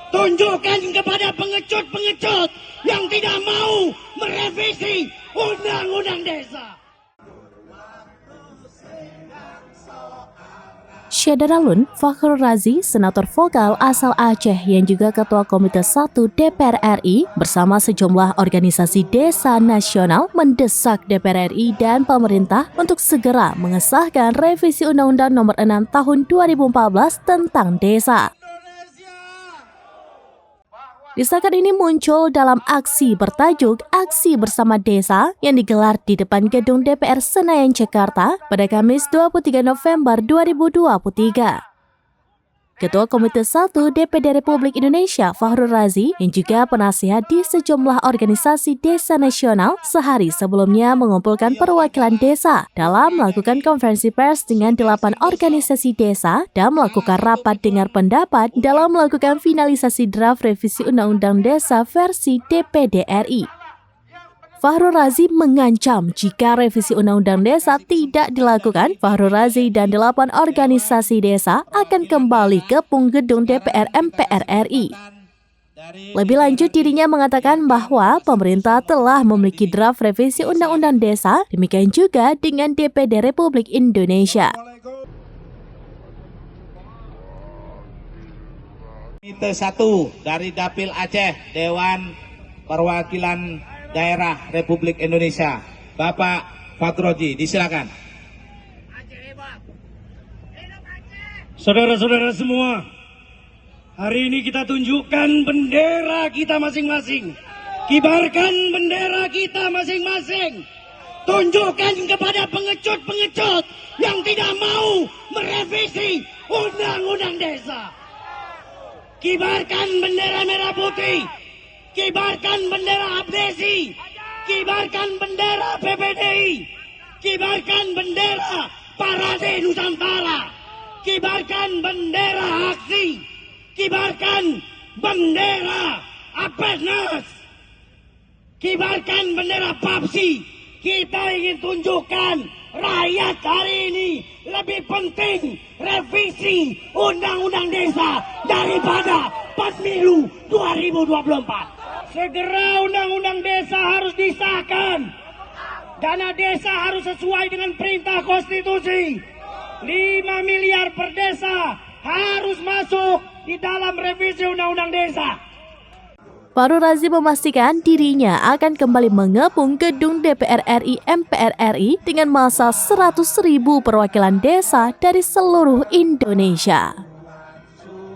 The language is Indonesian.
Tunjukkan kepada pengecut-pengecut yang tidak mau merevisi Undang-Undang Desa. Syederalun Fakhrul Razi, senator vokal asal Aceh yang juga Ketua Komite 1 DPR RI bersama sejumlah organisasi desa nasional mendesak DPR RI dan pemerintah untuk segera mengesahkan revisi Undang-Undang Nomor 6 Tahun 2014 tentang desa. Desakan ini muncul dalam aksi bertajuk Aksi Bersama Desa yang digelar di depan gedung DPR Senayan, Jakarta pada Kamis 23 November 2023. Ketua Komite 1 DPD Republik Indonesia Fakhrul Razi yang juga penasihat di sejumlah organisasi desa nasional sehari sebelumnya mengumpulkan perwakilan desa dalam melakukan konferensi pers dengan 8 organisasi desa dan melakukan rapat dengar pendapat dalam melakukan finalisasi draft revisi Undang-Undang Desa versi DPD RI. Fakhrul Razi mengancam jika revisi Undang-Undang Desa tidak dilakukan, Fakhrul Razi dan 8 organisasi desa akan kembali ke gedung DPR MPR RI. Lebih lanjut, dirinya mengatakan bahwa pemerintah telah memiliki draft revisi Undang-Undang Desa, demikian juga dengan DPD Republik Indonesia. Komite 1 dari Dapil Aceh, Dewan Perwakilan Daerah Republik Indonesia, Bapak Fakhrul Razi, disilakan. Saudara-saudara semua, hari ini kita tunjukkan bendera kita masing-masing. Kibarkan bendera kita masing-masing. Tunjukkan kepada pengecut-pengecut yang tidak mau merevisi Undang-Undang Desa. Kibarkan bendera merah putih. Kibarkan bendera ABDESI, kibarkan bendera PPDI, kibarkan bendera Parade Nusantara, kibarkan bendera Aksi, kibarkan bendera APEDNAS, kibarkan bendera PAPSI. Kita ingin tunjukkan rakyat hari ini lebih penting revisi Undang-Undang Desa daripada Pemilu 2024. Segera Undang-Undang Desa harus disahkan. Dana desa harus sesuai dengan perintah konstitusi. 5 miliar per desa harus masuk di dalam revisi Undang-Undang Desa. Fakhrul Razi memastikan dirinya akan kembali mengepung gedung DPR RI MPR RI dengan massa 100.000 perwakilan desa dari seluruh Indonesia.